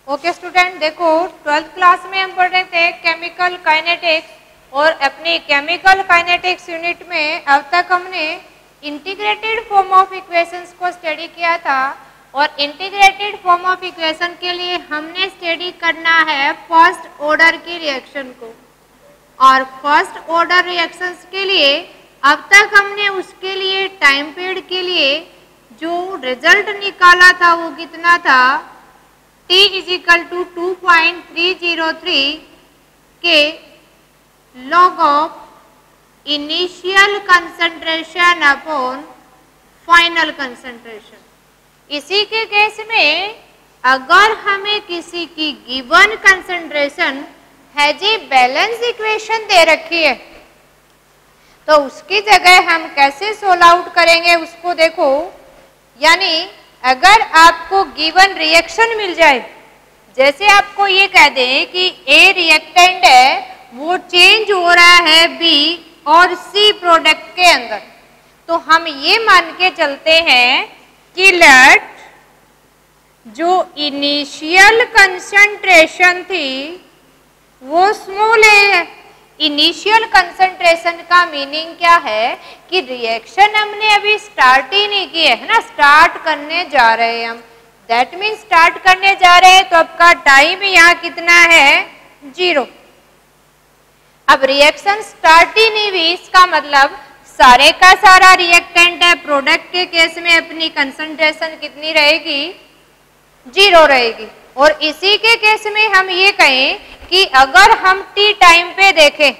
Okay student, देखो 12th class में हम पढ़ रहे थे केमिकल काइनेटिक्स और अपनी केमिकल काइनेटिक्स यूनिट में अब तक हमने इंटीग्रेटेड फॉर्म ऑफ इक्वेशंस को स्टडी किया था और इंटीग्रेटेड फॉर्म ऑफ इक्वेशन के लिए हमने स्टडी करना है फर्स्ट ऑर्डर की रिएक्शन को। और फर्स्ट ऑर्डर रिएक्शंस के लिए अब तक हमने उसके लिए टाइम पीरियड के लिए जो रिजल्ट निकाला था वो कितना था, T इजिकल टू 2.303 के log of initial concentration upon final concentration. इसी के केस में अगर हमें किसी की given concentration has a balance equation दे रखी है तो उसकी जगह हम कैसे सोल्व आउट करेंगे उसको देखो। यानी अगर आपको गिवन रिएक्शन मिल जाए, जैसे आपको ये कह दें कि ए रिएक्टेंट है वो चेंज हो रहा है बी और सी प्रोडक्ट के अंदर, तो हम ये मान के चलते हैं कि लेट जो इनिशियल कंसंट्रेशन थी वो स्मॉल है। इनिशियल कंसंट्रेशन का मीनिंग क्या है कि रिएक्शन हमने अभी स्टार्ट ही नहीं की है ना, स्टार्ट करने जा रहे हैं हम। दैट मीन स्टार्ट करने जा रहे हैं तो आपका टाइम यहाँ कितना है, 0। अब रिएक्शन स्टार्ट ही नहीं हुई, इसका मतलब सारे का सारा रिएक्टेंट है, प्रोडक्ट के केस में अपनी कंसंट्रेशन कितनी रहेगी, 0 रहेगी। और इसी के केस में हम ये कहें कि अगर हम टी टाइम पे देखें,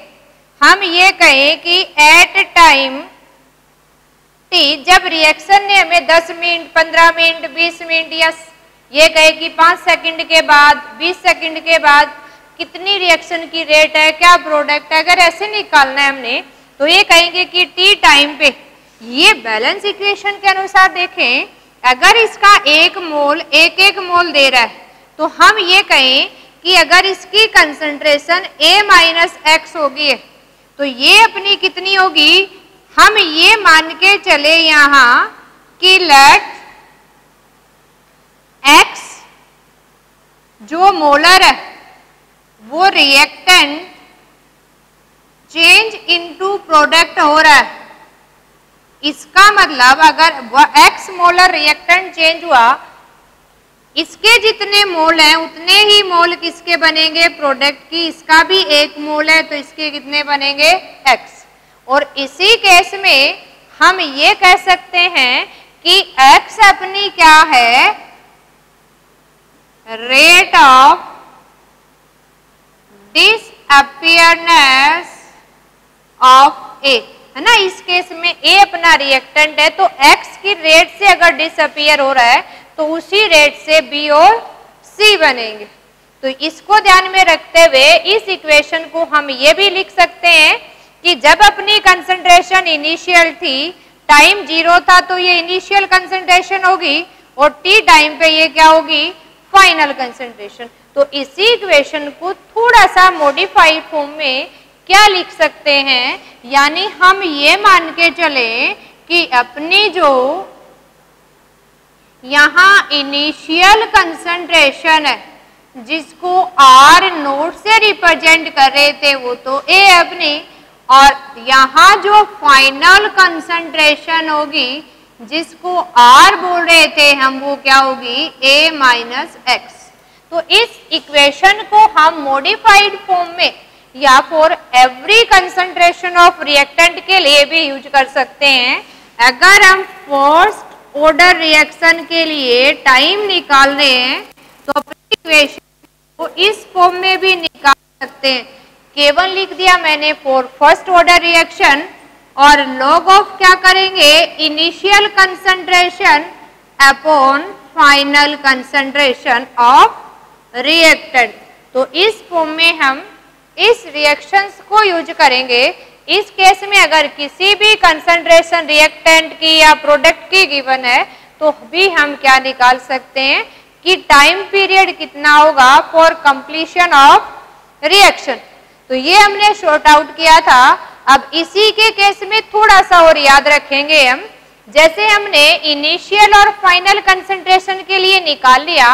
हम ये कहें कि एट टाइम टी जब रिएक्शन ने हमें 10 मिनट, 15 मिनट, 20 मिनट या ये कहे कि 5 सेकंड के बाद, 20 सेकंड के बाद कितनी रिएक्शन की रेट है, क्या प्रोडक्ट है, अगर ऐसे निकालना है हमने तो ये कहेंगे कि टी टाइम पे ये बैलेंस इक्वेशन के अनुसार देखें, अगर इसका एक मोल दे रहा है तो हम ये कहें कि अगर इसकी कंसंट्रेशन A माइनस एक्स होगी तो ये अपनी कितनी होगी, हम ये मान के चले यहाँ कि लेट X जो मोलर है वो रिएक्टेंट चेंज इनटू प्रोडक्ट हो रहा है। इसका मतलब अगर X मोलर रिएक्टेंट चेंज हुआ, इसके जितने मोल हैं उतने ही मोल किसके बनेंगे, प्रोडक्ट की। इसका भी एक मोल है तो इसके कितने बनेंगे, X। और इसी केस में हम ये कह सकते हैं कि X अपनी क्या है, rate of disappearance of A है ना। इस केस में A अपना रिएक्टेंट है तो X की रेट से अगर डिसअपियर हो रहा है तो उसी रेट से B और C बनेंगे। तो इसको ध्यान में रखते हुए इस इक्वेशन को हम ये भी लिख सकते हैं कि जब अपनी कंसंट्रेशन इनिशियल थी, टाइम 0 था तो ये इनिशियल कंसंट्रेशन होगी और T टाइम पे ये क्या होगी, फाइनल कंसंट्रेशन। तो इसी इक्वेशन को थोड़ा सा मॉडिफाइड फॉर्म में क्या लिख सकते हैं, यानी हम ये मान के चले कि अपनी जो यहाँ इनिशियल कंसंट्रेशन है जिसको R नोट से रिप्रेजेंट कर रहे थे वो तो A अपनी, और यहाँ जो फाइनल कंसंट्रेशन होगी जिसको R बोल रहे थे हम वो क्या होगी, A माइनस एक्स। तो इस इक्वेशन को हम मॉडिफाइड फॉर्म में या for every concentration of reactant के लिए भी यूज कर सकते हैं। अगर हम फर्स्ट ऑर्डर रिएक्शन के लिए टाइम निकाल रहे हैं तो अपनी इक्वेशन को इस फॉर्म में भी निकाल सकते हैं। केवल लिख दिया मैंने फॉर फर्स्ट ऑर्डर रिएक्शन और लॉग ऑफ क्या करेंगे, initial concentration upon final concentration of reactant. तो इस फॉर्म में हम इस रिएक्शंस को यूज करेंगे। इस केस में अगर किसी भी कंसंट्रेशन रिएक्टेंट की या प्रोडक्ट की गिवन है तो भी हम क्या निकाल सकते हैं कि टाइम पीरियड कितना होगा फॉर कंप्लीशन ऑफ रिएक्शन। तो ये हमने शॉर्ट आउट किया था। अब इसी के केस में थोड़ा सा और याद रखेंगे हम, जैसे हमने इनिशियल और फाइनल कंसंट्रेशन के लिए निकाल लिया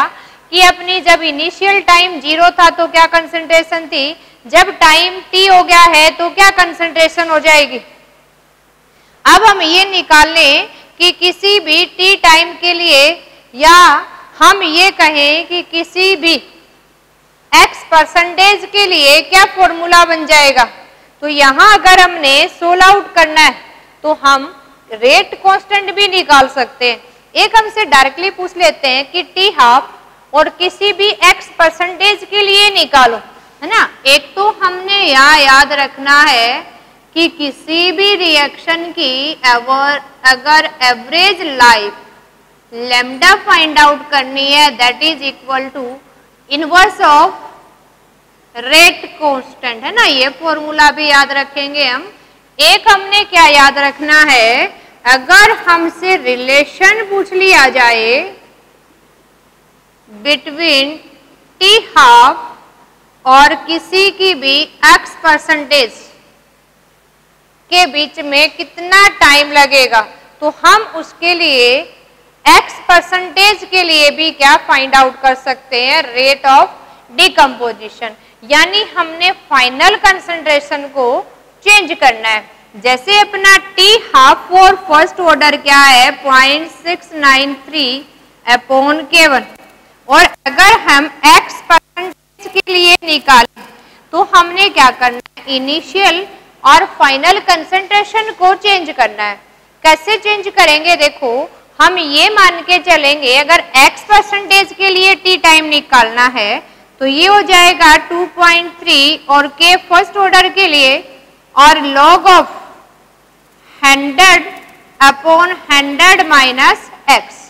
कि अपनी जब इनिशियल टाइम 0 था तो क्या कंसंट्रेशन थी, जब टाइम t हो गया है तो क्या कंसंट्रेशन हो जाएगी। अब हम ये निकाल लें कि किसी भी t टाइम के लिए, या हम ये कहें कि किसी भी x% के लिए क्या फॉर्मूला बन जाएगा। तो यहां अगर हमने सोल्व आउट करना है तो हम रेट कांस्टेंट भी निकाल सकते हैं। एक हमसे डायरेक्टली पूछ लेते हैं कि t हाफ और किसी भी x% के लिए निकालो, है ना। एक तो हमने यहाँ याद रखना है कि किसी भी रिएक्शन की अगर average life lambda find out करनी है, that is equal to inverse of rate constant, है ना। ये फॉर्मूला भी याद रखेंगे हम। एक हमने क्या याद रखना है, अगर हमसे रिलेशन पूछ लिया जाए बिटवीन t हाफ और किसी की भी x% के बीच में कितना टाइम लगेगा, तो हम उसके लिए x% के लिए भी क्या फाइंड आउट कर सकते हैं, रेट ऑफ डिकम्पोजिशन। यानी हमने फाइनल कंसंट्रेशन को चेंज करना है। जैसे अपना t half for first order क्या है 0.693 अपॉन K1, और अगर हम x% के लिए निकालें तो हमने क्या करना है, इनिशियल और फाइनल कंसंट्रेशन को चेंज करना है। कैसे चेंज करेंगे, देखो हम ये मान के चलेंगे अगर x% के लिए t टाइम निकालना है तो ये हो जाएगा 2.3 और K फर्स्ट ऑर्डर के लिए, और log of 100 upon 100 minus x।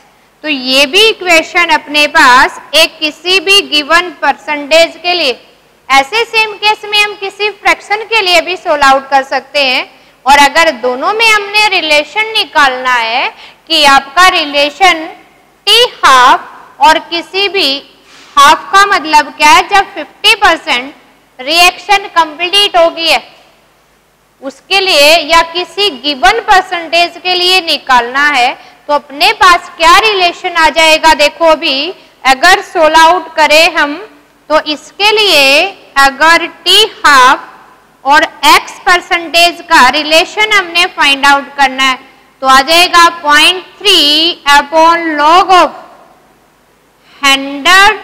तो ये भी इक्वेशन अपने पास एक किसी भी गिवन परसेंटेज के लिए, ऐसे सेम केस में हम किसी फ्रैक्शन के लिए भी सोल्व आउट कर सकते हैं। और अगर दोनों में हमने रिलेशन निकालना है कि आपका रिलेशन t हाफ और किसी भी हाफ का मतलब क्या है, जब 50% रिएक्शन कंप्लीट हो गई है उसके लिए, या किसी गिवन परसेंटेज के लिए निकालना है, तो अपने पास क्या रिलेशन आ जाएगा। देखो अभी अगर सोल्व आउट करें हम तो इसके लिए अगर t हाफ और x% का रिलेशन हमने फाइंड आउट करना है तो आ जाएगा 0.3 upon log of 100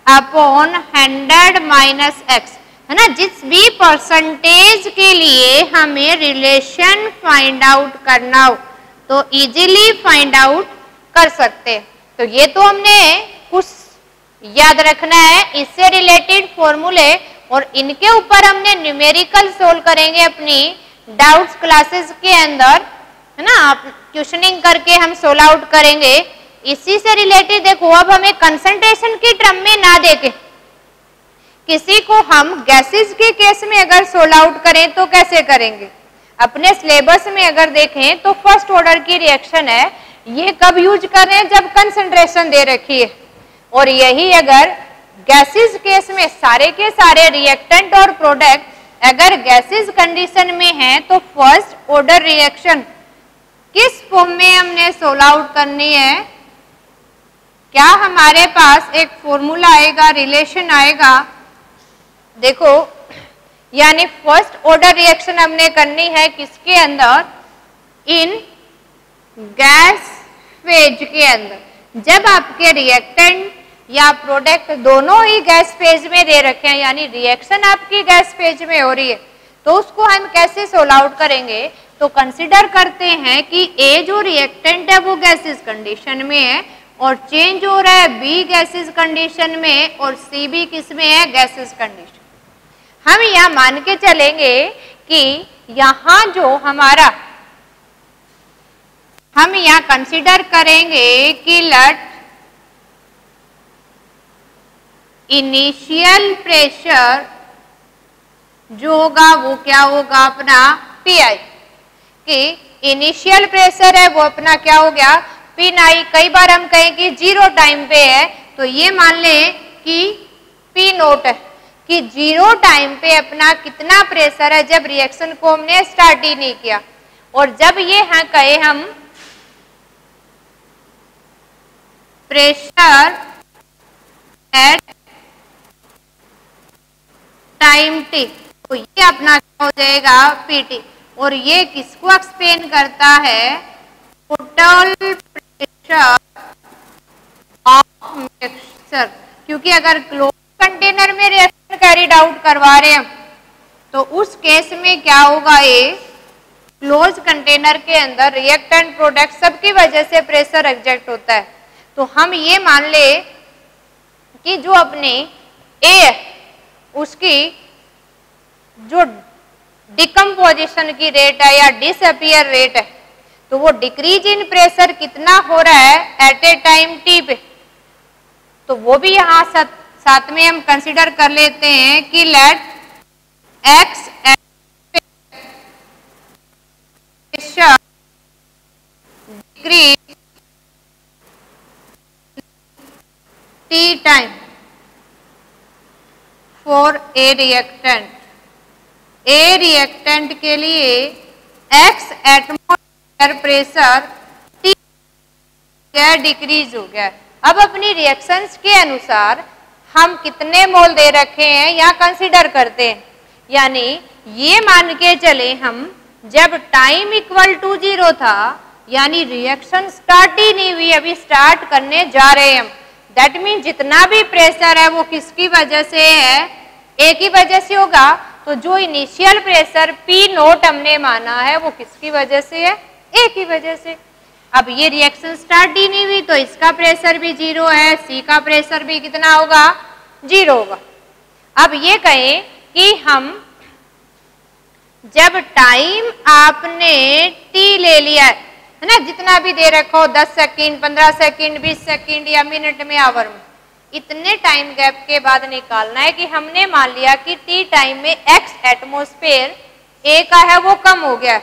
upon 100 minus x, है ना। जिस भी परसेंटेज के लिए हमें रिलेशन फाइंड आउट करना हो तो इजीली फाइंड आउट कर सकते। तो ये तो हमने कुछ याद रखना है, इससे रिलेटेड फॉर्मूले, और इनके ऊपर हमने न्यूमेरिकल सोल्व करेंगे अपनी डाउट्स क्लासेस के अंदर, है ना। आप क्वेश्चनिंग करके हम सोल्व आउट करेंगे। इसी से रिलेटेड देखो अब हमें कंसंट्रेशन की टर्म में ना देके किसी को हम गैसेस के केस में अगर सोल्व आउट करें तो कैसे करेंगे। अपने सिलेबस में अगर देखें तो फर्स्ट ऑर्डर की रिएक्शन है, ये कब यूज कर रहे हैं, जब कंसंट्रेशन दे रखी है। और यही अगर गैसेस केस में सारे के सारे रिएक्टेंट और प्रोडक्ट अगर गैसेस कंडीशन में हैं तो फर्स्ट ऑर्डर रिएक्शन किस फॉर्म में हमने सोल्व आउट करनी है। क्या हमारे पास एक फॉर्मूला आएगा, रिलेशन आएगा, देखो यानी फर्स्ट ऑर्डर रिएक्शन हमने करनी है किसके अंदर, इन गैस फेज के अंदर। जब आपके रिएक्टेंट या प्रोडक्ट दोनों ही गैस फेज में दे रखे हैं, यानी रिएक्शन आपकी गैस फेज में हो रही है, तो उसको हम कैसे सोल्व आउट करेंगे। तो कंसिडर करते हैं कि ए जो रिएक्टेंट है वो गैसेस कंडीशन में है और चेंज हो रहा है बी गैसेस कंडीशन में और सी भी किस में है, गैसेस कंडीशन। हम यह मान के चलेंगे कि यहां जो हमारा हम यहां कंसिडर करेंगे कि लेट इनिशियल प्रेशर जो होगा वो क्या होगा अपना PI, कि इनिशियल प्रेशर है वो अपना क्या हो गया P9। कई बार हम कहें कि 0 टाइम पे है तो ये मान लें कि P0 है, कि 0 टाइम पे अपना कितना प्रेशर है जब रिएक्शन को हमने स्टार्ट ही नहीं किया। और जब ये है कहे हम प्रेशर एट टाइम टी, तो ये अपना क्या हो जाएगा पीटी। और ये किसको एक्सप्लेन करता है, टोटल प्रेशर ऑफ मिक्सचर। क्योंकि अगर क्लोज कंटेनर में रिएक्शन कैरिड आउट करवा रहे हैं तो उस केस में क्या होगा, ये क्लोज कंटेनर के अंदर रिएक्टेंट प्रोडक्ट सबकी वजह से प्रेशर एग्जर्ट होता है। तो हम ये मान ले कि जो अपने ए है उसकी जो डिकम्पोजिशन की रेट है या डिसअपियर रेट है, तो वो डिक्रीज इन प्रेशर कितना हो रहा है एट ए टाइम टी पे, तो वो भी यहाँ साथ में हम कंसिडर कर लेते हैं कि let X pressure decrease T time for A reactant. A reactant के लिए X atmosphere pressure T decrease हो गया। अब अपनी रिएक्शंस के अनुसार हम कितने मोल दे रखे हैं या कंसीडर करते हैं, यानी ये मान के चले हम जब टाइम इक्वल टू 0 था, यानी रिएक्शन स्टार्ट ही नहीं हुई, अभी स्टार्ट करने जा रहे हैं हम, दैट मीन जितना भी प्रेशर है वो किसकी वजह से है, ए की वजह से होगा। तो जो इनिशियल प्रेशर पी नोट हमने माना है वो किसकी वजह से है, ए की वजह से। अब ये रिएक्शन स्टार्ट ही नहीं हुई तो इसका प्रेशर भी 0 है, सी का प्रेशर भी कितना होगा, 0 होगा। अब ये कहें कि हम जब टाइम आपने टी ले लिया है ना, जितना भी दे रखो 10 सेकंड, 15 सेकंड, 20 सेकंड या मिनट में, आवर में, इतने टाइम गैप के बाद निकालना है कि हमने मान लिया कि टी टाइम में एक्स एटमॉस्फेयर ए का है वो कम हो गया।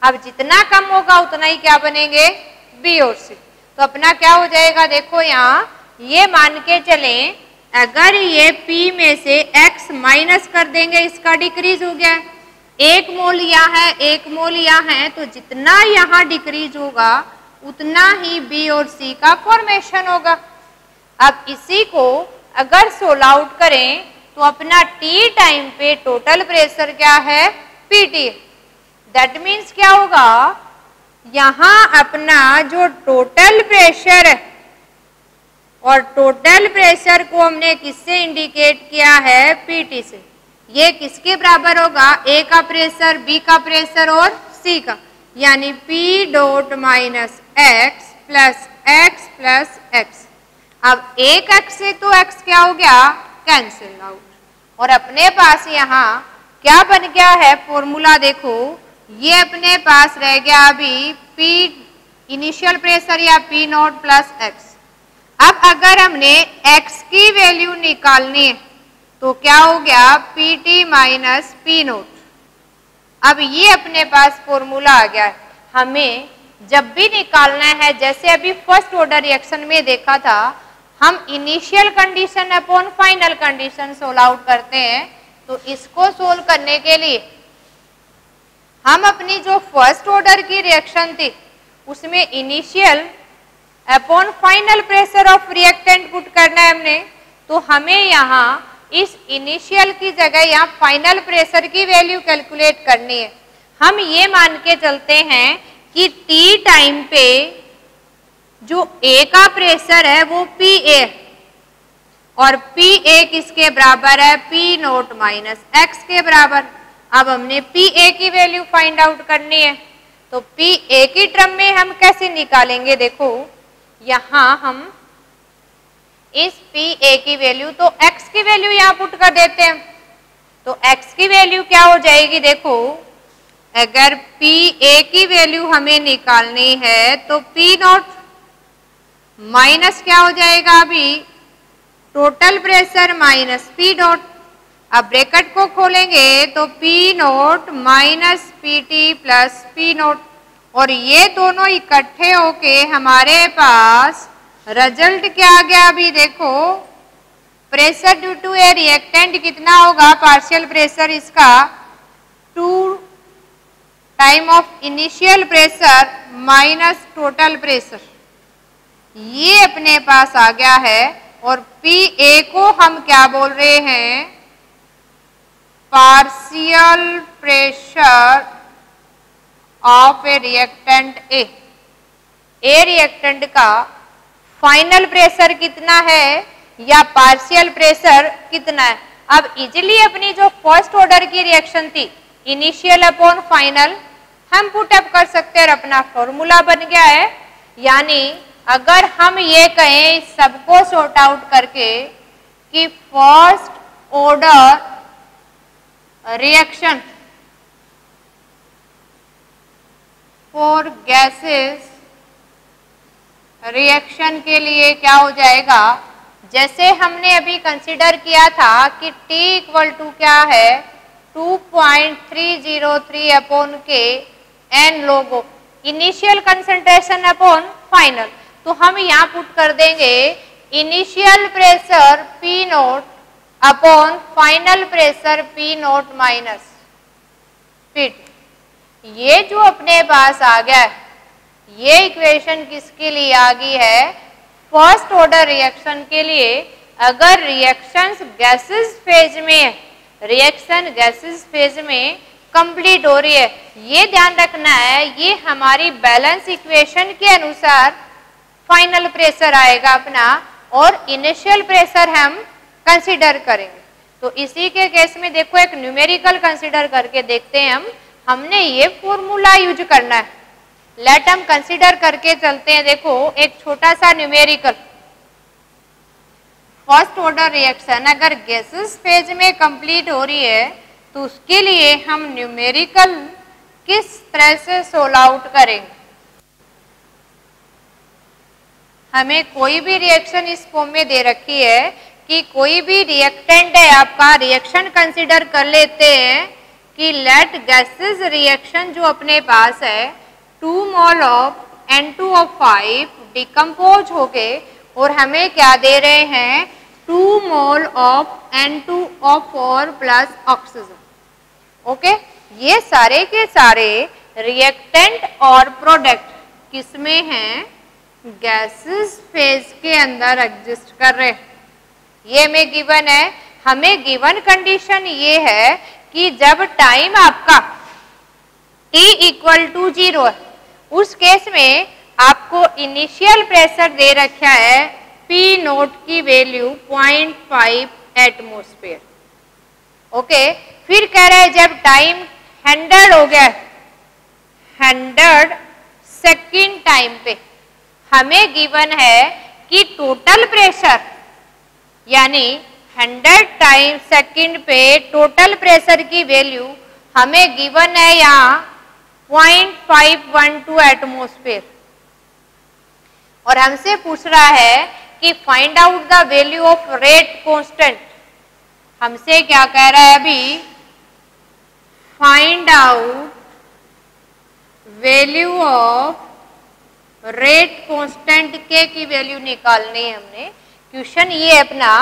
अब जितना कम होगा उतना ही क्या बनेंगे, बी और सी। तो अपना क्या हो जाएगा, देखो यहाँ ये मान के चलें अगर ये पी में से एक्स माइनस कर देंगे, इसका डिक्रीज हो गया, 1 मोल यहाँ है 1 मोल यहाँ है, तो जितना यहाँ डिक्रीज होगा उतना ही बी और सी का फॉर्मेशन होगा। अब इसी को अगर सोल्व आउट करें तो अपना टी टाइम पे टोटल प्रेशर क्या है, पीटी। दैट मीन्स क्या होगा, यहाँ अपना जो टोटल प्रेशर है, और टोटल प्रेशर को हमने किससे इंडिकेट किया है, पीटी से, ये किसके बराबर होगा, ए का प्रेशर, बी का प्रेशर और सी का, यानी P dot minus x plus x plus x. अब एक एक्स से तो एक्स क्या हो गया, कैंसिल आउट, और अपने पास यहाँ क्या बन गया है फॉर्मूला, देखो ये अपने पास रह गया अभी पी इनिशियल प्रेशर या पी नॉट प्लस एक्स। अब अगर हमने एक्स की वैल्यू निकालनी है तो क्या हो गया, P T minus P note. अब ये अपने पास फॉर्मूला आ गया है। हमें जब भी निकालना है, जैसे अभी फर्स्ट ऑर्डर रिएक्शन में देखा था, हम initial condition upon final condition solve out करते हैं, तो इसको सोल्व करने के लिए हम अपनी जो फर्स्ट ऑर्डर की रिएक्शन थी उसमें initial upon final pressure of reactant put करना है हमने, तो हमें यहाँ इस इनिशियल की जगह यहाँ फाइनल प्रेशर की वैल्यू कैलकुलेट करनी है। हम ये मान के चलते हैं कि टी टाइम पे जो ए का प्रेशर है वो पी ए, और पी ए किसके बराबर है, पी नोट माइनस एक्स के बराबर। अब हमने पी ए की वैल्यू फाइंड आउट करनी है, तो पी ए की टर्म में हम कैसे निकालेंगे, देखो यहाँ हम इस पी ए की वैल्यू, तो एक्स की वैल्यू यहाँ पुट कर देते हैं, तो एक्स की वैल्यू क्या हो जाएगी, देखो अगर पी ए की वैल्यू हमें निकालनी है तो पी नॉट माइनस क्या हो जाएगा, अभी total pressure minus P dot. अब ब्रैकेट को खोलेंगे तो P note minus P T plus P note, और ये दोनों इकट्ठे होके हमारे पास रिजल्ट क्या आ गया, अभी देखो pressure due to A reactant कितना होगा, पार्शियल प्रेशर इसका 2 time of initial pressure minus total pressure, ये अपने पास आ गया है और PA को हम क्या बोल रहे हैं, partial pressure of A reactant A. Reactant का फाइनल प्रेशर कितना है या पार्शियल प्रेशर कितना है। अब इजिली अपनी जो फर्स्ट ऑर्डर की रिएक्शन थी, इनिशियल अपॉन फाइनल, हम पुट अप कर सकते हैं और अपना फॉर्मूला बन गया है। यानी अगर हम ये कहें सबको सॉर्ट आउट करके कि first order reaction for gases reaction के लिए क्या हो जाएगा, जैसे हमने अभी कंसीडर किया था कि T इक्वल टू क्या है 2.303 अपॉन के एन लोगो इनिशियल कंसंट्रेशन अपॉन फाइनल। तो हम यहाँ पुट कर देंगे initial pressure P naught upon final pressure P note minus P2। ये जो अपने पास आ गया है, ये इक्वेशन किसके लिए आ गई है, फर्स्ट ऑर्डर रिएक्शन के लिए। अगर रिएक्शंस गैसेस फेज में, रिएक्शन गैसेस फेज में कंप्लीट हो रही है, ये ध्यान रखना है, ये हमारी बैलेंस इक्वेशन के अनुसार फाइनल प्रेशर आएगा अपना और इनिशियल प्रेशर हम कंसीडर करेंगे। तो इसी के केस में देखो एक न्यूमेरिकल कंसीडर करके देखते हैं हमने ये फॉर्मूला यूज करना है। लेट हम कंसीडर करके चलते हैं। देखो एक छोटा सा न्यूमेरिकल, फर्स्ट ऑर्डर रिएक्शन अगर गैसेस फेज में कंप्लीट हो रही है तो उसके लिए हम न्यूमेरिकल किस तरह से सोल्व आउट करेंगे। हमें कोई भी रिएक्शन इस फॉर्म में दे रखी है कि कोई भी रिएक्टेंट है आपका, रिएक्शन कंसीडर कर लेते हैं कि लेट गैसेस रिएक्शन जो अपने पास है 2 मोल ऑफ N2O5 डिकम्पोज हो गए और हमें क्या दे रहे हैं 2 mole of N2O4 plus oxygen. Okay, ये सारे के सारे रिएक्टेंट और प्रोडक्ट किसमें हैं, गैसेस फेज के अंदर एग्जिस्ट कर रहे हैं। ये हमें गिवन है। हमें गिवन कंडीशन ये है कि जब टाइम आपका T इक्वल टू 0 है, उस केस में आपको इनिशियल प्रेशर दे रखा है P नोट की वैल्यू 0.5 एटमॉस्फेयर। ओके, फिर कह रहे हैं जब टाइम 100 हो गया, 100 सेकेंड टाइम पे हमें गिवन है कि टोटल प्रेशर यानी 100 टाइम सेकेंड पे टोटल प्रेशर की वैल्यू हमें गिवन है यहाँ 0.512 एटमॉस्फेयर और हमसे पूछ रहा है कि find out the value of rate constant. हमसे क्या कह रहा है अभी, find out value of rate constant के की वैल्यू निकालनी है हमने। क्वेश्चन ये अपना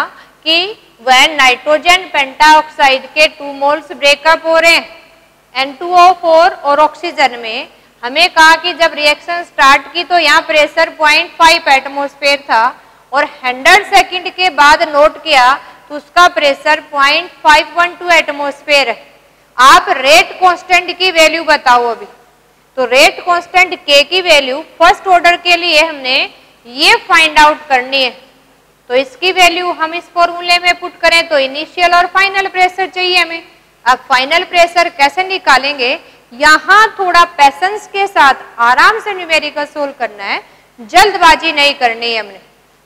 कि वह नाइट्रोजन पेंटाऑक्साइड के 2 मोल्स ब्रेकअप हो रहे हैं N2O4 और ऑक्सीजन में। हमें कहा कि जब रिएक्शन स्टार्ट की तो यहाँ प्रेशर 0.5 एटमॉस्फेयर था और 100 सेकंड के बाद नोट किया तो उसका प्रेशर 0.512 एटमॉस्फेयर है। आप रेट कांस्टेंट की वैल्यू बताओ अभी। तो रेट कांस्टेंट K की वैल्यू फर्स्ट ऑर्डर के लिए हमने ये फाइंड आउट करनी है। तो इसकी वैल्यू हम इस फॉर्मूले में पुट करें तो इनिशियल और फाइनल प्रेशर चाहिए हमें। अब फाइनल प्रेशर कैसे निकालेंगे, यहाँ थोड़ा पेशेंस के साथ आराम से न्यूमेरिकल सोल्व करना है, जल्दबाजी नहीं करनी है हमने।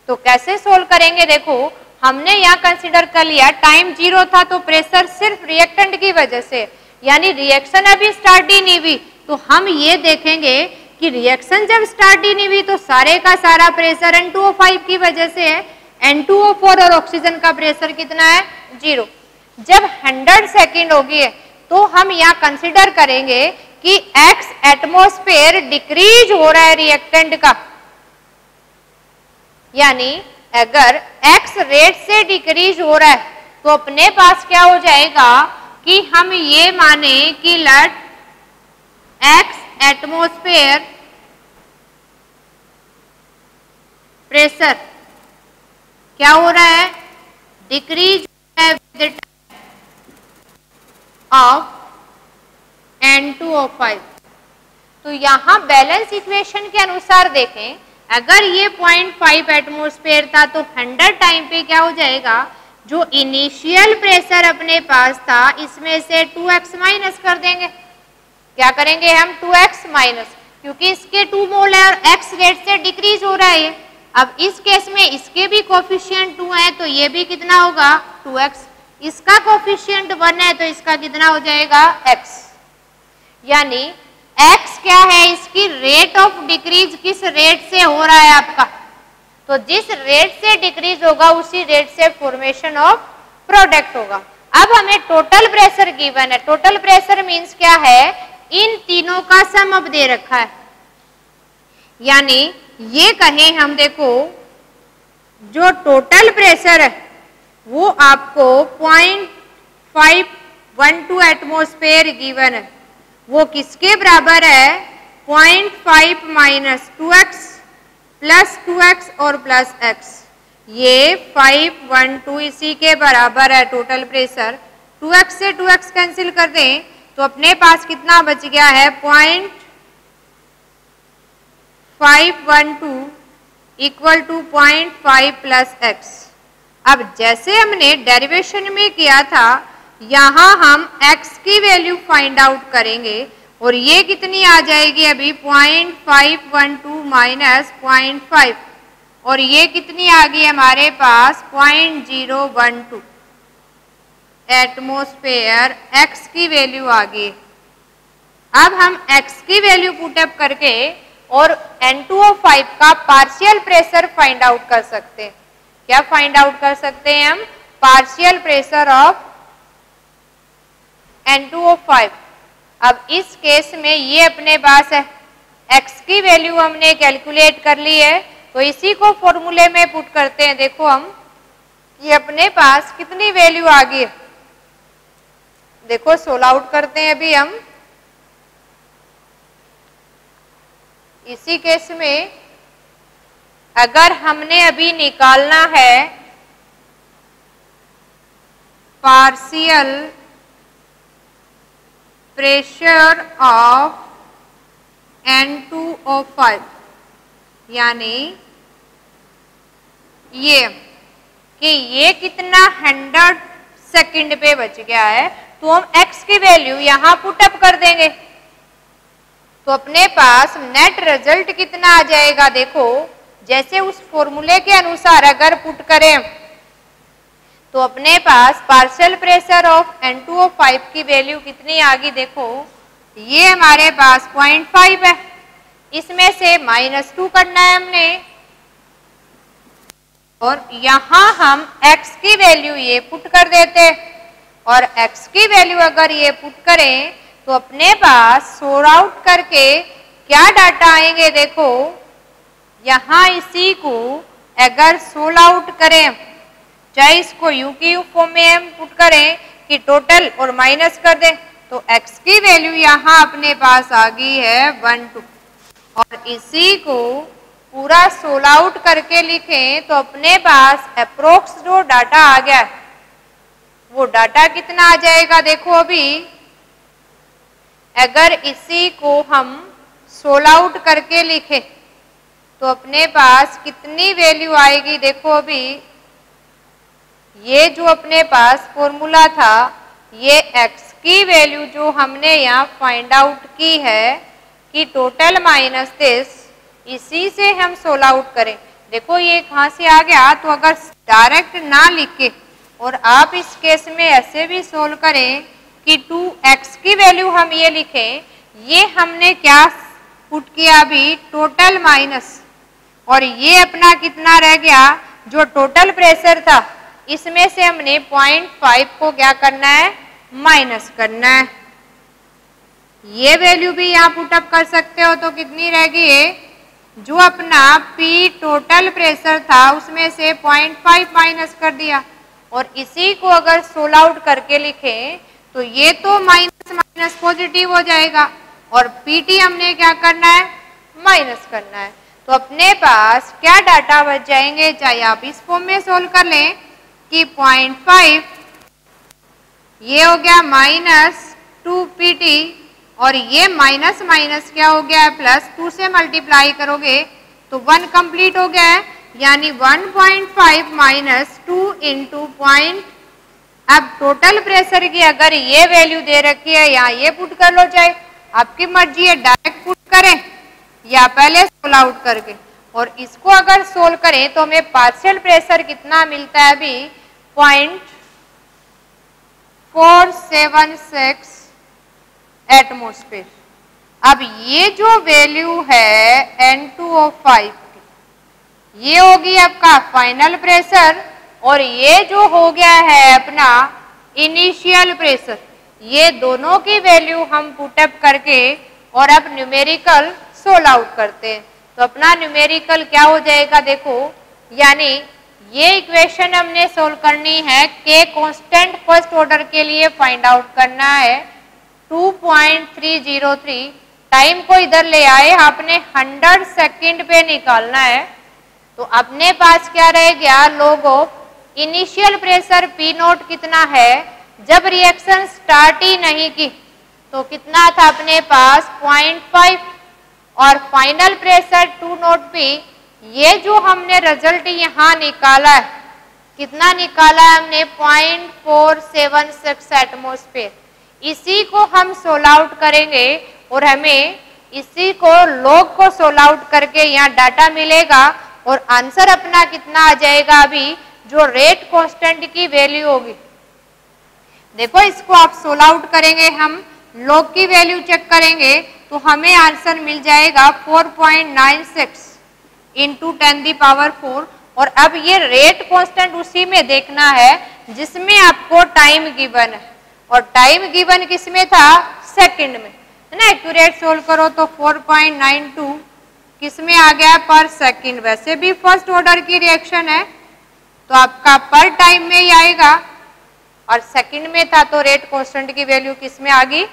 तो कैसे सोल्व करेंगे, देखो हमने यहाँ कंसीडर कर लिया टाइम 0 था तो प्रेशर सिर्फ रिएक्टेंट की वजह से, यानी रिएक्शन अभी स्टार्ट ही नहीं हुई। तो हम ये देखेंगे कि रिएक्शन जब स्टार्ट ही नहीं हुई तो सारे का सारा प्रेशर N2O5 की वजह से है। N2O4 और ऑक्सीजन का प्रेशर कितना है 0। जब 100 सेकेंड होगी है तो हम यहाँ कंसिडर करेंगे कि X एटमॉस्फेयर डिक्रीज हो रहा है रिएक्टेंट का, यानी अगर X रेट से डिक्रीज हो रहा है तो अपने पास क्या हो जाएगा कि हम ये माने कि लेट X एटमॉस्फेयर प्रेशर क्या हो रहा है, डिक्रीज विद ऑफ N2O5। तो यहाँ बैलेंस इक्वेशन के अनुसार देखें, अगर ये 0.5 एटमॉस्फेयर था तो 100 टाइम पे क्या हो जाएगा, जो इनिशियल प्रेशर अपने पास था इसमें से 2x माइनस कर देंगे। क्या करेंगे हम, 2x माइनस, क्योंकि इसके 2 मोल है और x रेट से डिक्रीज हो रहा है। अब इस केस में इसके भी कोफिशिएंट 2 है तो ये भी कितना होगा, 2x। इसका कोफिशिएंट 1 है तो इसका कितना हो जाएगा, x। यानी x क्या है, इसकी रेट ऑफ डिक्रीज किस रेट से हो रहा है आपका, तो जिस रेट से डिक्रीज होगा उसी रेट से फॉर्मेशन ऑफ प्रोडक्ट होगा। अब हमें टोटल प्रेशर गिवन है, टोटल प्रेशर मींस क्या है, इन तीनों का सम अब दे रखा है। यानी ये कहें हम, देखो जो टोटल प्रेशर है वो आपको 0.512 एटमॉस्फेयर गिवन है, वो किसके बराबर है, 0.5 माइनस 2x प्लस 2x और प्लस x, ये 512 इसी के बराबर है टोटल प्रेशर। 2x से 2x कैंसिल कर दें तो अपने पास कितना बच गया है, 0.512 इक्वल टू 0.5 प्लस x। अब जैसे हमने डेरिवेशन में किया था, यहाँ हम x की वैल्यू फाइंड आउट करेंगे और ये कितनी आ जाएगी अभी, 0.512 माइनस 0.5 और ये कितनी आ गई हमारे पास, 0.012 एटमॉस्फेयर। x की वैल्यू आ गई। अब हम x की वैल्यू पुटअप करके और N2O5 का पार्शियल प्रेशर फाइंड आउट कर सकते हैं। क्या फाइंड आउट कर सकते हैं हम, पार्शियल प्रेशर ऑफ N2O5। अब इस केस में ये अपने पास है, x की वैल्यू हमने कैलकुलेट कर ली है तो इसी को फॉर्मूले में पुट करते हैं। देखो हम, ये अपने पास कितनी वैल्यू आ गई है, देखो सोल्व आउट करते हैं अभी हम। इसी केस में अगर हमने अभी निकालना है पार्शियल प्रेशर ऑफ N2O5, यानी ये कि ये कितना 100 सेकंड पे बच गया है, तो हम x की वैल्यू यहां पुटअप कर देंगे तो अपने पास नेट रिजल्ट कितना आ जाएगा। देखो जैसे उस फॉर्मूले के अनुसार अगर पुट करें तो अपने पास पार्शियल प्रेशर ऑफ N2O5 की वैल्यू कितनी आ गई, देखो ये हमारे पास 0.5 है, इसमें से -2 करना है हमने और यहां हम x की वैल्यू ये पुट कर देते और x की वैल्यू अगर ये पुट करें तो अपने पास सोल्व आउट करके क्या डाटा आएंगे। देखो यहां इसी को अगर सोल्व आउट करें, चाहे इसको u की फॉर्म में हम पुट करें कि टोटल और माइनस कर दें, तो x की वैल्यू यहां अपने पास आ गई है 12 और इसी को पूरा सोल्व आउट करके लिखें तो अपने पास अप्रोक्स जो डाटा आ गया है वो डाटा कितना आ जाएगा। देखो अभी अगर इसी को हम सोल्व आउट करके लिखें तो अपने पास कितनी वैल्यू आएगी। देखो अभी ये जो अपने पास फॉर्मूला था, ये x की वैल्यू जो हमने यहाँ फाइंड आउट की है कि टोटल माइनस दिस, इसी से हम सोल्व आउट करें। देखो ये कहाँ से आ गया, तो अगर डायरेक्ट ना लिखे और आप इस केस में ऐसे भी सोल्व करें कि 2x की वैल्यू हम ये लिखें, ये हमने क्या पुट किया अभी, टोटल माइनस और ये अपना कितना रह गया, जो टोटल प्रेशर था इसमें से हमने 0.5 को क्या करना है, माइनस करना है। ये वैल्यू भी यहाँ पुटअप कर सकते हो तो कितनी रह गई है, जो अपना P टोटल प्रेशर था उसमें से 0.5 माइनस कर दिया और इसी को अगर सोल्व आउट करके लिखें तो ये तो माइनस माइनस पॉजिटिव हो जाएगा और PT हमने क्या करना है, माइनस करना है। तो अपने पास क्या डाटा बच जाएंगे, चाहे आप इस फॉर्म में सोल्व कर लें कि 0.5 ये हो गया -2pt और ये माइनस माइनस क्या हो गया है प्लस, 2 से मल्टीप्लाई करोगे तो 1 कंप्लीट हो गया है, यानी 1.5 माइनस 2 इंटू पॉइंट। अब टोटल प्रेशर की अगर ये वैल्यू दे रखी है, यहाँ ये पुट कर लो, चाहे आपकी मर्जी है डायरेक्ट पुट करें या पहले सोल्व आउट करके। और इसको अगर सोल्व करें तो हमें पार्शियल प्रेशर कितना मिलता है अभी 0.476 एटमॉस्फेयर। अब ये जो वैल्यू है N2O5 की, ये होगी आपका फाइनल प्रेशर और ये जो हो गया है अपना इनिशियल प्रेशर। ये दोनों की वैल्यू हम पुटअप करके और अब न्यूमेरिकल सोल्व आउट करते हैं। तो अपना न्यूमेरिकल क्या हो जाएगा देखो, यानी ये इक्वेशन हमने सोल्व करनी है, के कांस्टेंट फर्स्ट ऑर्डर के लिए फाइंड आउट करना है 2.303। टाइम को इधर ले आए, आपने 100 सेकंड पे निकालना है। तो अपने पास क्या रह गया, log of initial pressure P note कितना है, जब रिएक्शन स्टार्ट ही नहीं की तो कितना था अपने पास 0.5 और फाइनल प्रेशर 2 नोट P। ये जो हमने रिजल्ट यहाँ निकाला है, कितना निकाला है हमने 0.476 एटमॉस्फेयर। इसी को हम सोल्व आउट करेंगे और हमें इसी को लॉग को सोल्व आउट करके यहाँ डाटा मिलेगा और आंसर अपना कितना आ जाएगा, अभी जो रेट कांस्टेंट की वैल्यू होगी। देखो इसको आप सोल्व आउट करेंगे, हम लॉग की वैल्यू चेक करेंगे तो हमें आंसर मिल जाएगा 4.96 इंटू 10⁴। और अब ये रेट कांस्टेंट उसी में देखना है जिसमें आपको टाइम गिवन है, और टाइम गिवन किसमें था, सेकंड में, है ना। एक्यूरेट सोल्व करो तो 4.92 किसमें आ गया, पर सेकंड। वैसे भी फर्स्ट ऑर्डर की रिएक्शन है तो आपका पर टाइम में ही आएगा, और सेकंड में था तो रेट कांस्टेंट की वैल्यू किसमें आ गई,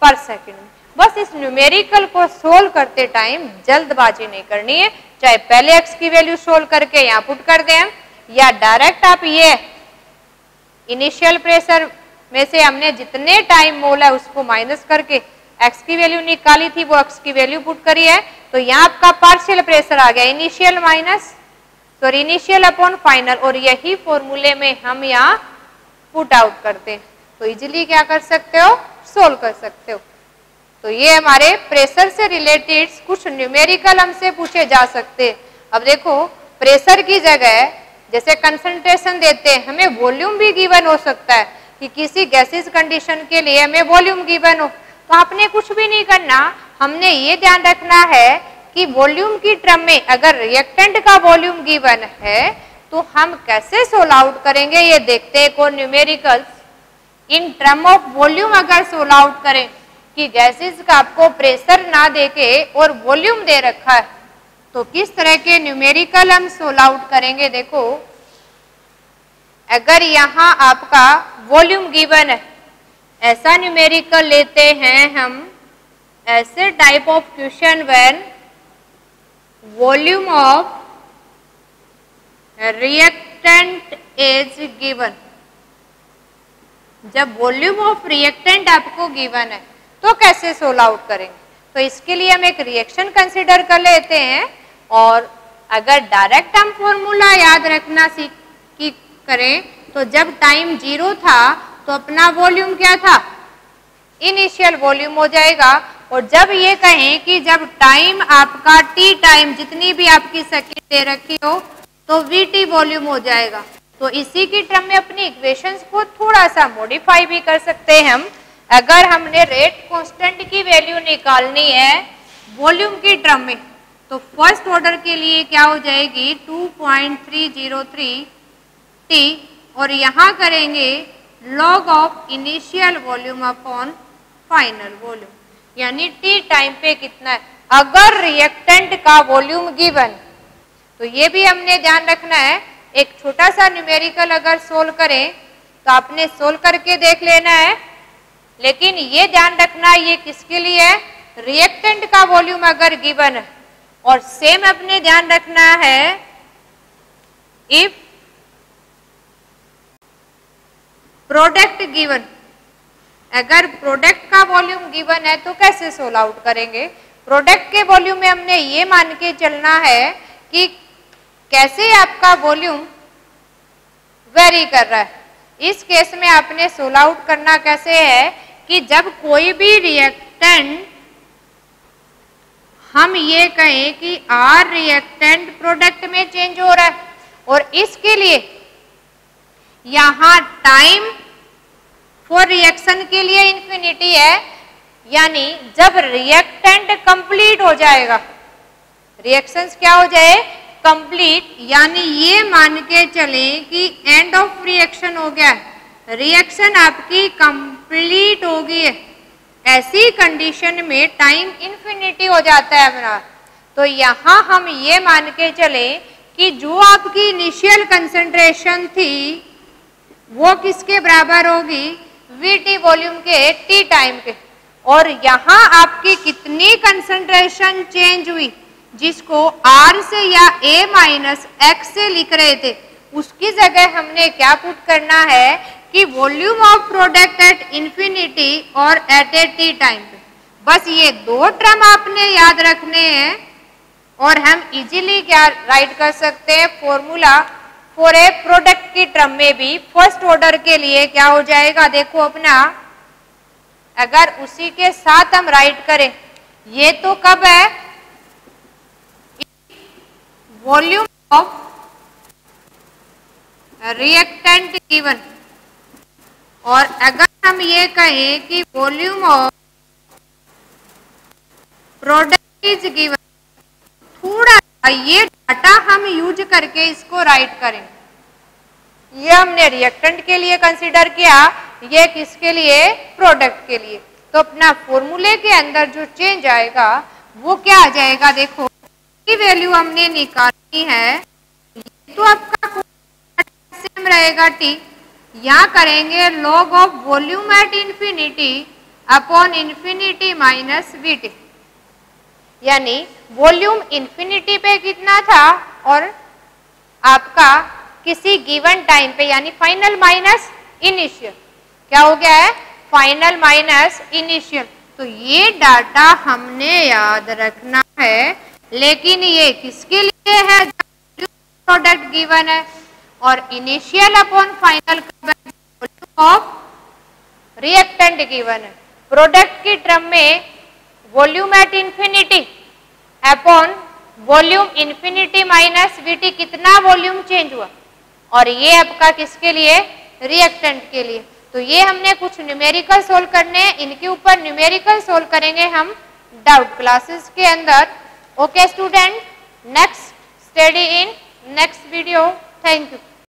पर सेकंड में। बस इस न्यूमेरिकल को सोल्व करते टाइम जल्दबाजी नहीं करनी है, चाहे पहले एक्स की वैल्यू सोल्व करके यहाँ पुट कर दें या डायरेक्ट आप ये इनिशियल प्रेशर में से हमने जितने टाइम मोल है उसको माइनस करके एक्स की वैल्यू निकाली थी, वो एक्स की वैल्यू पुट करी है तो यहाँ आपका पार्शियल प्रेशर आ गया, इनिशियल माइनस तो इनिशियल अपॉन फाइनल, और यही फॉर्मूले में हम यहाँ पुट आउट करते हैं। तो इजीली क्या कर सकते हो, सोल्व कर सकते हो। तो ये हमारे प्रेशर से रिलेटेड कुछ न्यूमेरिकल हमसे पूछे जा सकते हैं। अब देखो प्रेशर की जगह जैसे कंसंट्रेशन देते हैं, हमें वॉल्यूम भी गिवन हो सकता है कि किसी गैसेस कंडीशन के लिए हमें वॉल्यूम गिवन हो, तो आपने कुछ भी नहीं करना, हमने ये ध्यान रखना है कि वॉल्यूम की टर्म में अगर रिएक्टेंट का वॉल्यूम गिवन है तो हम कैसे सोल्व आउट करेंगे ये देखते हैं। को numericals in term of volume अगर सोल्व आउट करें कि गैसेस का आपको प्रेशर ना देके और वॉल्यूम दे रखा है तो किस तरह के न्यूमेरिकल हम सोल्व आउट करेंगे। देखो अगर यहाँ आपका वॉल्यूम गिवन है, ऐसा न्यूमेरिकल लेते हैं हम, ऐसे type of question when volume of reactant is given, जब वॉल्यूम ऑफ रिएक्टेंट आपको गिवन है तो कैसे सोल्व आउट करेंगे। तो इसके लिए हम एक रिएक्शन कंसीडर कर लेते हैं, और अगर डायरेक्ट हम फॉर्मूला याद रखना सीख करें तो जब टाइम 0 था तो अपना वॉल्यूम क्या था, इनिशियल वॉल्यूम हो जाएगा। और जब ये कहें कि जब टाइम आपका टी टाइम जितनी भी आपकी सेकंड दे रखी हो तो वीटी वॉल्यूम हो जाएगा। तो इसी की टर्म में अपनी इक्वेशंस को थोड़ा सा मॉडिफाई भी कर सकते हैं हम। अगर हमने रेट कांस्टेंट की वैल्यू निकालनी है वॉल्यूम की टर्म में तो फर्स्ट ऑर्डर के लिए क्या हो जाएगी 2.303 टी, और यहाँ करेंगे log of initial volume upon final volume, यानी टी टाइम पे कितना है। अगर रिएक्टेंट का वॉल्यूम गिवन, तो ये भी हमने ध्यान रखना है। एक छोटा सा न्यूमेरिकल अगर सोल्व करें तो आपने सोल्व करके देख लेना है, लेकिन ये ध्यान रखना ये किसके लिए है, रिएक्टेंट का वॉल्यूम अगर गिवन है और सेम अपने ध्यान रखना है, इफ प्रोडक्ट गिवन, अगर प्रोडक्ट का वॉल्यूम गिवन है तो कैसे सोल्व आउट करेंगे। प्रोडक्ट के वॉल्यूम में हमने ये मान के चलना है कि कैसे आपका वॉल्यूम वेरी कर रहा है। इस केस में आपने सोल्व आउट करना कैसे है कि जब कोई भी रिएक्टेंट, हम ये कहें कि आर रिएक्टेंट प्रोडक्ट में चेंज हो रहा है और इसके लिए यहां टाइम फॉर रिएक्शन के लिए इंफिनिटी है, यानी जब रिएक्टेंट कंप्लीट हो जाएगा, रिएक्शंस क्या हो जाए, कंप्लीट, यानी ये मान के चलें कि एंड ऑफ रिएक्शन हो गया, रिएक्शन आपकी कंप्लीट हो गई है, ऐसी कंडीशन में टाइम इंफिनिटी हो जाता है अपना। तो यहां हम ये मान के चले कि जो आपकी इनिशियल कंसंट्रेशन थी वो किसके बराबर होगी, वीटी वॉल्यूम के टी टाइम के, और यहां आपकी कितनी कंसंट्रेशन चेंज हुई, जिसको आर से या ए माइनस एक्स से लिख रहे थे, उसकी जगह हमने क्या पुट करना है कि volume of product at infinity और एट ए टी टाइम पे। बस ये दो टर्म आपने याद रखने हैं और हम इजीली क्या राइट कर सकते हैं, फॉर्मूला फॉर ए प्रोडक्ट की टर्म में भी फर्स्ट ऑर्डर के लिए क्या हो जाएगा, देखो अपना, अगर उसी के साथ हम राइट करें, ये तो कब है, वॉल्यूम ऑफ रिएक्टेंट गिवन, और अगर हम ये कहें कि volume of product is given, थोड़ा ये डाटा हम यूज करके इसको राइट करें। ये हमने रिएक्टेंट के लिए कंसीडर किया, ये किसके लिए, प्रोडक्ट के लिए। तो अपना फॉर्मूले के अंदर जो चेंज आएगा वो क्या आ जाएगा, देखो की वैल्यू हमने निकालनी है, ये तो आपका सेम रहेगा टी, यहाँ करेंगे log of volume at infinity upon infinity minus VT, यानी वॉल्यूम इंफिनिटी पे कितना था और आपका किसी गिवन टाइम पे, यानी फाइनल माइनस इनिशियल, क्या हो गया है, फाइनल माइनस इनिशियल। तो ये डाटा हमने याद रखना है, लेकिन ये किसके लिए है, प्रोडक्ट गिवन है, और initial upon final of reactant given है। प्रोडक्ट की टर्म में volume at infinity upon volume infinity minus VT, कितना वॉल्यूम चेंज हुआ, और ये आपका किसके लिए, रिएक्टेंट के लिए। तो ये हमने कुछ न्यूमेरिकल सोल्व करने हैं, इनके ऊपर न्यूमेरिकल सोल्व करेंगे हम डाउट क्लासेस के अंदर। Okay student, next study in next video. Thank you.